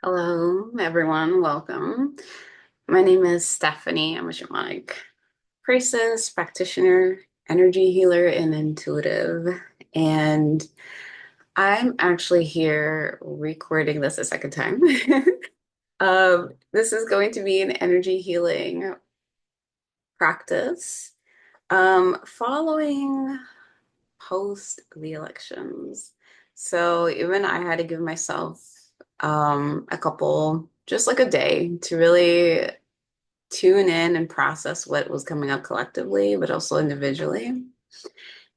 Hello, everyone. Welcome. My name is Stephanie. I'm a shamanic priestess, practitioner, energy healer, and intuitive. And I'm actually here recording this a second time. This is going to be an energy healing practice following post the elections. So even I had to give myself a couple, just like a day to really tune in and process what was coming up collectively, but also individually.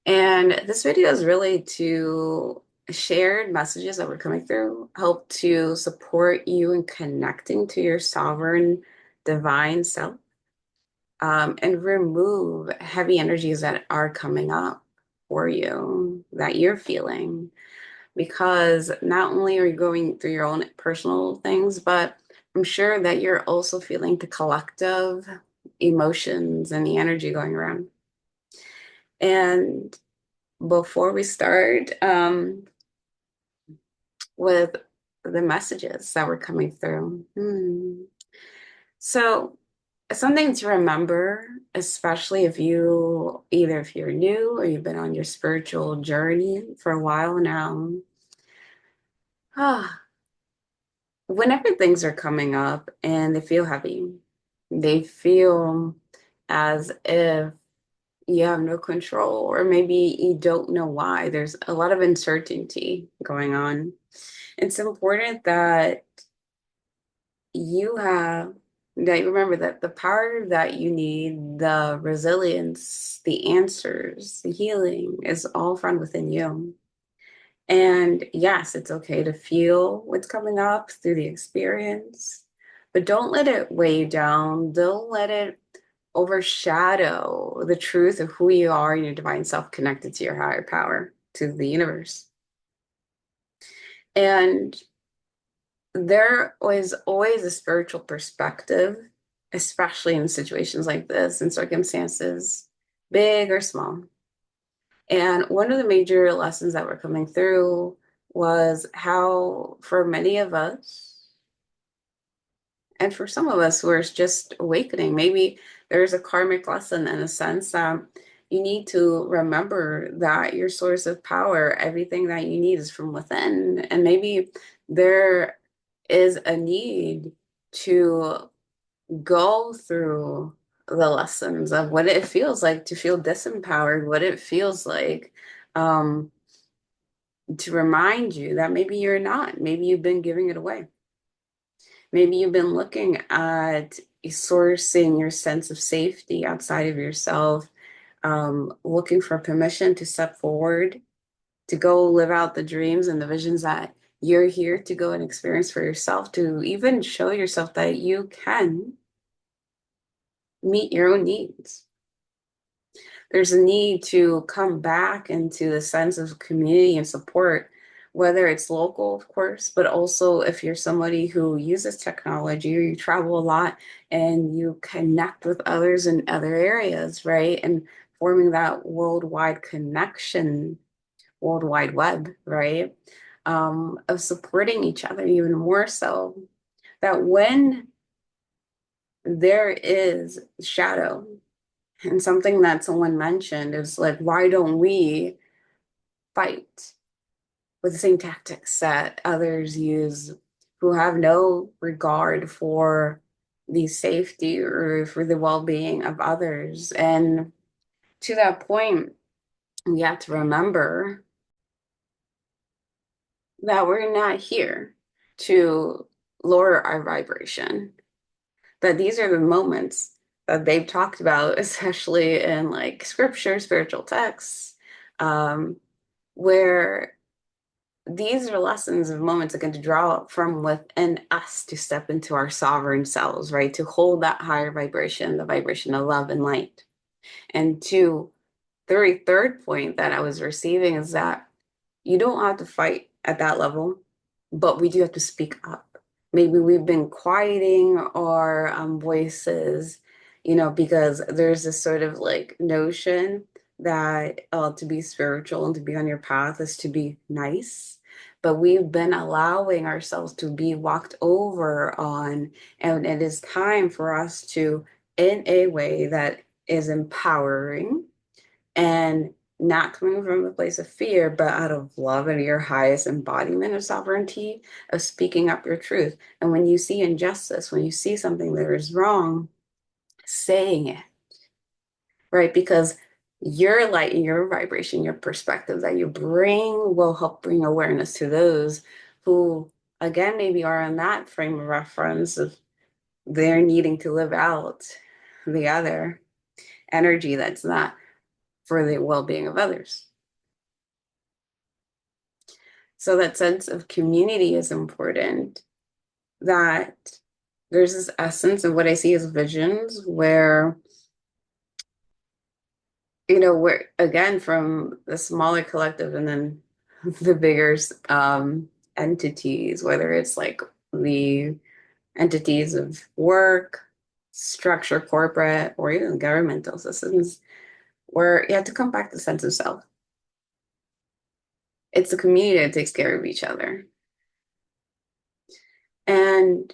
And this video is really to shared messages that were coming through, help to support you in connecting to your sovereign divine self, and remove heavy energies that are coming up for you that you're feeling. Because not only are you going through your own personal things, but I'm sure that you're also feeling the collective emotions and the energy going around. And before we start with the messages that were coming through, so something to remember, especially if if you're new or you've been on your spiritual journey for a while now, ah, whenever things are coming up and they feel heavy, they feel as if you have no control, or maybe you don't know why. There's a lot of uncertainty going on. It's important that you have that you remember that the power that you need, the resilience, the answers, the healing is all found within you. And yes, it's okay to feel what's coming up through the experience, but don't let it weigh you down. Don't let it overshadow the truth of who you are and your divine self connected to your higher power, to the universe. And there was always a spiritual perspective, especially in situations like this and circumstances, big or small. And one of the major lessons that were coming through was how, for many of us, and for some of us who are just awakening, maybe there's a karmic lesson in a sense that you need to remember that your source of power, everything that you need is from within. And maybe there is a need to go through the lessons of what it feels like to feel disempowered, what it feels like um, to remind you that maybe you're not, maybe you've been giving it away. Maybe you've been looking at sourcing your sense of safety outside of yourself, looking for permission to step forward, to go live out the dreams and the visions that you're here to go and experience for yourself, to even show yourself that you can meet your own needs. There's a need to come back into the sense of community and support, whether it's local, of course, but also if you're somebody who uses technology or you travel a lot and you connect with others in other areas, right? And forming that worldwide connection, world wide web, right? Of supporting each other even more so that when there is shadow, and something that someone mentioned is like, why don't we fight with the same tactics that others use who have no regard for the safety or for the well-being of others? And to that point, we have to remember that we're not here to lower our vibration, that these are the moments that they've talked about, especially in like scripture, spiritual texts, um, where these are lessons of moments that get to draw from within us to step into our sovereign selves, right? To hold that higher vibration, the vibration of love and light. And to the third point that I was receiving is that you don't have to fight at that level, but we do have to speak up. Maybe we've been quieting our voices, because there's this sort of like notion that to be spiritual and to be on your path is to be nice. but we've been allowing ourselves to be walked over on, and it is time for us to, in a way that is empowering and not coming from a place of fear, but out of love and your highest embodiment of sovereignty, of speaking up your truth. And when you see injustice, when you see something that is wrong, saying it, right? Because your light, your vibration, your perspective that you bring will help bring awareness to those who, again, maybe are in that frame of reference of they're needing to live out the other energy that's not for the well-being of others. So that sense of community is important, that there's this essence of what I see as visions where, we're again from the smaller collective and then the bigger entities, whether it's like the entities of work, structure, corporate, or even governmental systems, where you have to come back to the sense of self. It's the community that takes care of each other. And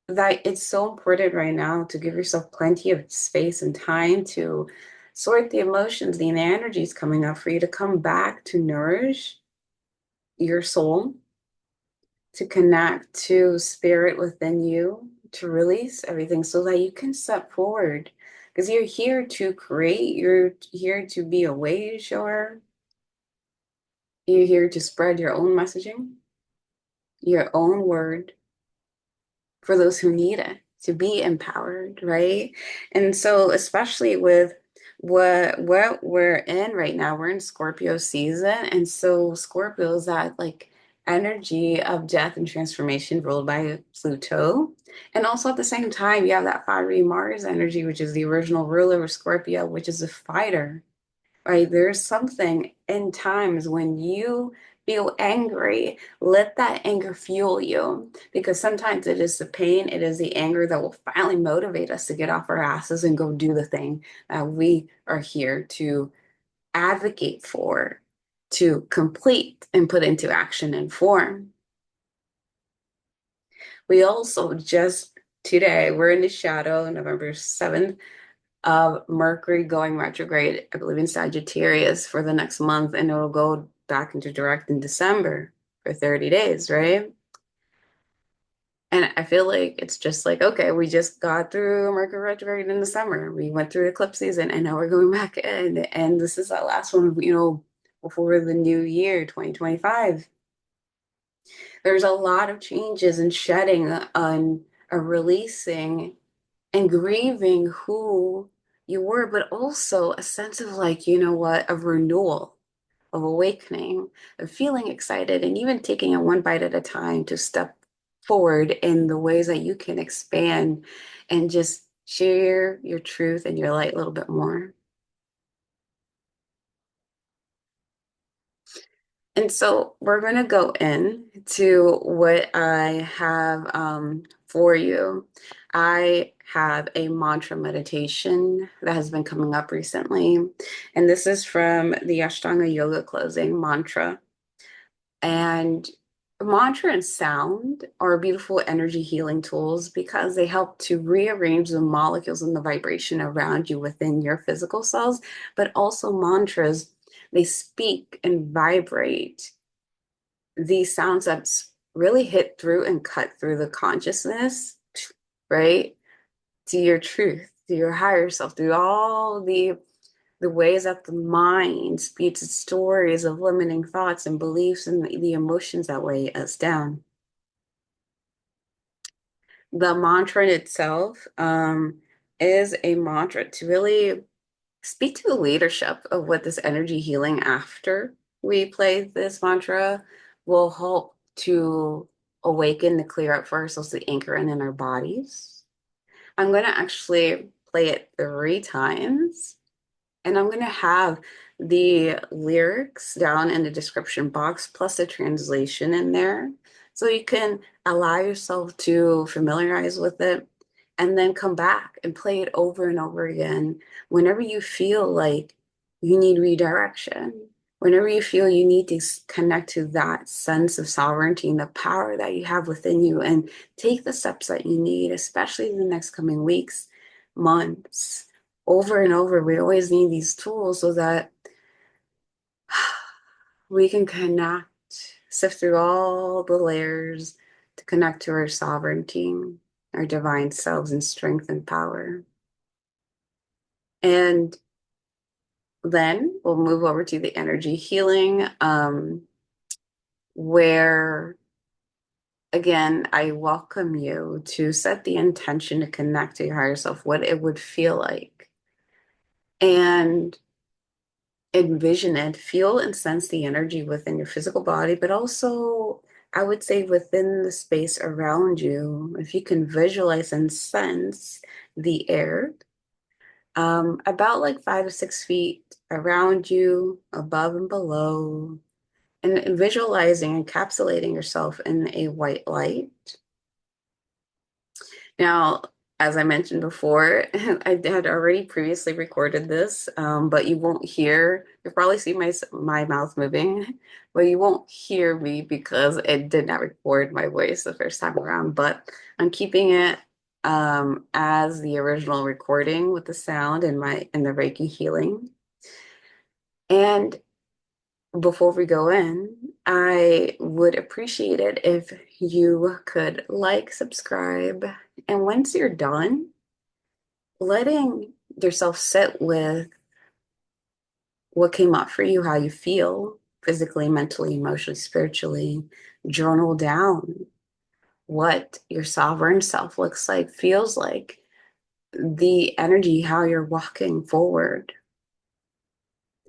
that it's so important right now to give yourself plenty of space and time to sort the emotions, the energies coming up for you to come back to nourish your soul, to connect to spirit within you, to release everything so that you can step forward. Because you're here to create, you're here to be a way shower, you're here to spread your own messaging, your own word, for those who need it to be empowered, right? And so, especially with what we're in right now, we're in Scorpio season, and so Scorpio is that like energy of death and transformation ruled by Pluto, and also at the same time you have that fiery Mars energy, which is the original ruler of Scorpio, which is a fighter, right? There's something in times when you feel angry, let that anger fuel you, because sometimes it is the pain, it is the anger that will finally motivate us to get off our asses and go do the thing that we are here to advocate for, to complete and put into action and form. We also just today, we're in the shadow, November 7th, of Mercury going retrograde, I believe in Sagittarius for the next month, and it'll go back into direct in December for 30 days, right? And I feel like it's just like, okay, we just got through Mercury retrograde in the summer. We went through eclipse season, and now we're going back in. And this is our last one, before the new year, 2025. There's a lot of changes and shedding on a releasing and grieving who you were, but also a sense of like, you know what, of renewal, of awakening, of feeling excited, and even taking it one bite at a time to step forward in the ways that you can expand and just share your truth and your light a little bit more. And so we're going to go in to what I have for you. I have a mantra meditation that has been coming up recently. And this is from the Ashtanga Yoga Closing mantra. And mantra and sound are beautiful energy healing tools because they help to rearrange the molecules and the vibration around you within your physical cells, but also mantras, they speak and vibrate these sounds that really hit through and cut through the consciousness, right? To your truth, to your higher self, through all the ways that the mind speaks its stories of limiting thoughts and beliefs and the emotions that weigh us down. The mantra in itself is a mantra to really speak to the leadership of what this energy healing after we play this mantra will help to awaken, to clear up for ourselves, the anchor in our bodies. I'm going to actually play it 3 times. And I'm going to have the lyrics down in the description box, plus a translation in there. So you can allow yourself to familiarize with it and then come back and play it over and over again whenever you feel like you need redirection, Whenever you feel you need to connect to that sense of sovereignty and the power that you have within you, and take the steps that you need, especially in the next coming weeks, months, over and over. We always need these tools so that we can connect, sift through all the layers to connect to our sovereignty, our divine selves, and strength and power. And then we'll move over to the energy healing, where, again, I welcome you to set the intention to connect to your higher self, what it would feel like, and envision it, feel and sense the energy within your physical body, but also, I would say, within the space around you. If you can visualize and sense the air, about like 5 to 6 feet around you, above and below, and visualizing, encapsulating yourself in a white light. Now, as I mentioned before, I had already previously recorded this, but you won't hear, you'll probably see my mouth moving, but you won't hear me because it did not record my voice the first time around. But I'm keeping it as the original recording with the sound and the Reiki healing. And before we go in, I would appreciate it if you could like, subscribe, and once you're done, letting yourself sit with what came up for you, how you feel physically, mentally, emotionally, spiritually. Journal down what your sovereign self looks like, feels like, the energy, how you're walking forward.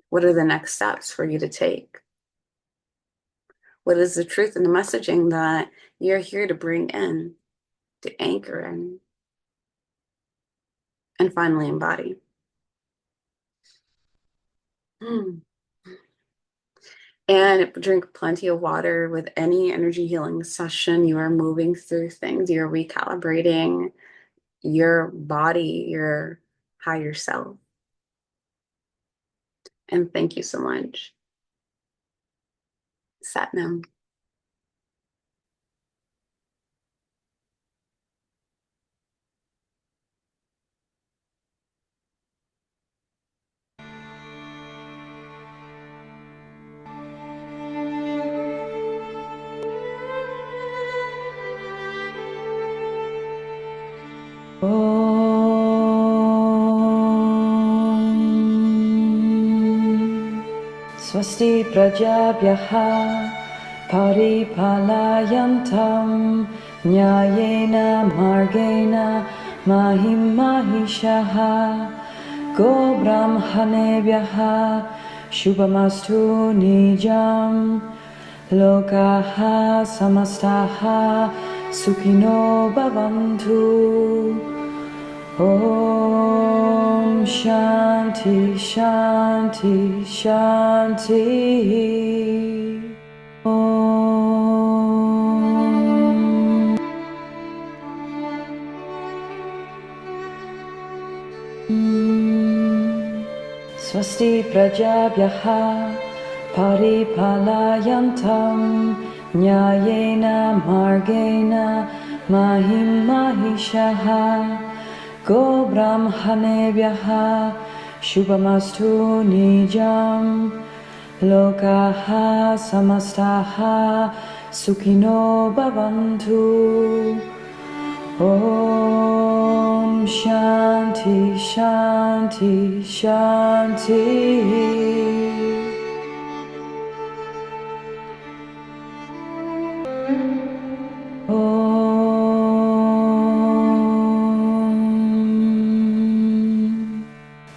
What are the next steps for you to take? What is the truth and the messaging that you're here to bring in, to anchor in, and finally embody? And drink plenty of water. With any energy healing session, you are moving through things, you're recalibrating your body, your higher self. And thank you so much. Satnam. Swasti prajabhyah paripalayantam nyayena margena mahim mahishaha go brahmanebhyah shubhamastu nijam lokaha samastaha sukhino bhavantu. Om Shanti Shanti Shanti. Om Swasti prajabhyah paripalayantam nyayena margena mahim mahishaha go brahmanebhyah shubhamastu nijam lokaha samastaha sukhino bhavantu. Om Shanti Shanti Shanti.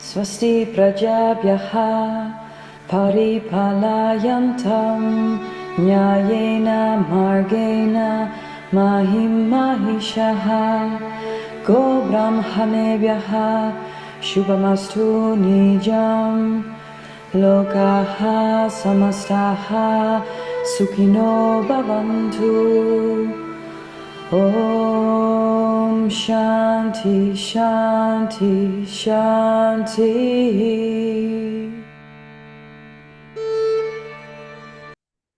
Swasti prajabhyah paripalayantam nyayena margena mahim mahishaha go brahmanebhyah shubhamastu nijam lokaha samastaha sukhino bhavantu. Om Shanti Shanti Shanti.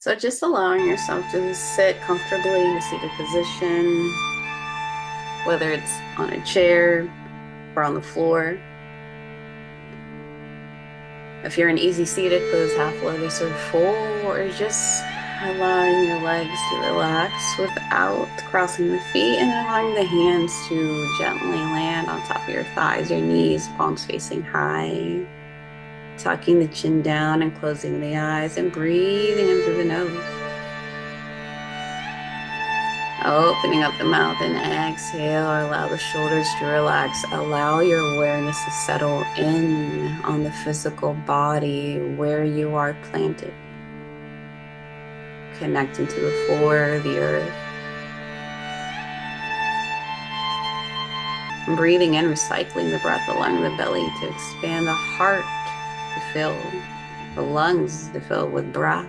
So just allowing yourself to sit comfortably in a seated position, whether it's on a chair or on the floor. If you're in easy seated pose, half lotus or full, or just allowing your legs to relax without crossing the feet and allowing the hands to gently land on top of your thighs, your knees, palms facing high, tucking the chin down and closing the eyes and breathing in through the nose. Opening up the mouth and exhale, allow the shoulders to relax. Allow your awareness to settle in on the physical body where you are planted. Connecting to the floor, the earth. And breathing in, recycling the breath, allowing the belly to expand, the heart to fill, the lungs to fill with breath,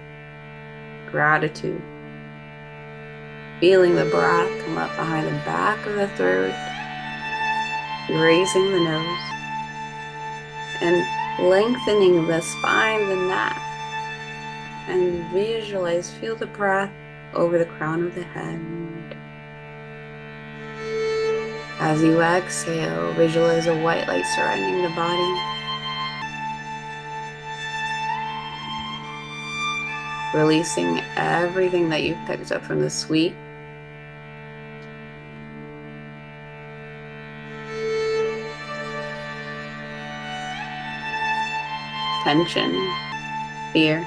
gratitude. Feeling the breath come up behind the back of the throat, raising the nose, and lengthening the spine, the neck, and visualize, feel the breath over the crown of the head. As you exhale, visualize a white light surrounding the body. Releasing everything that you've picked up from this week. Tension, fear,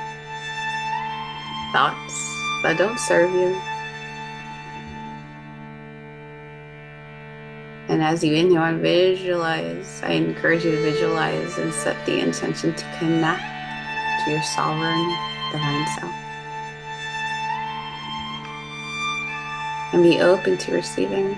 thoughts that don't serve you. And as you inhale and visualize, I encourage you to visualize and set the intention to connect to your sovereign divine self. And be open to receiving.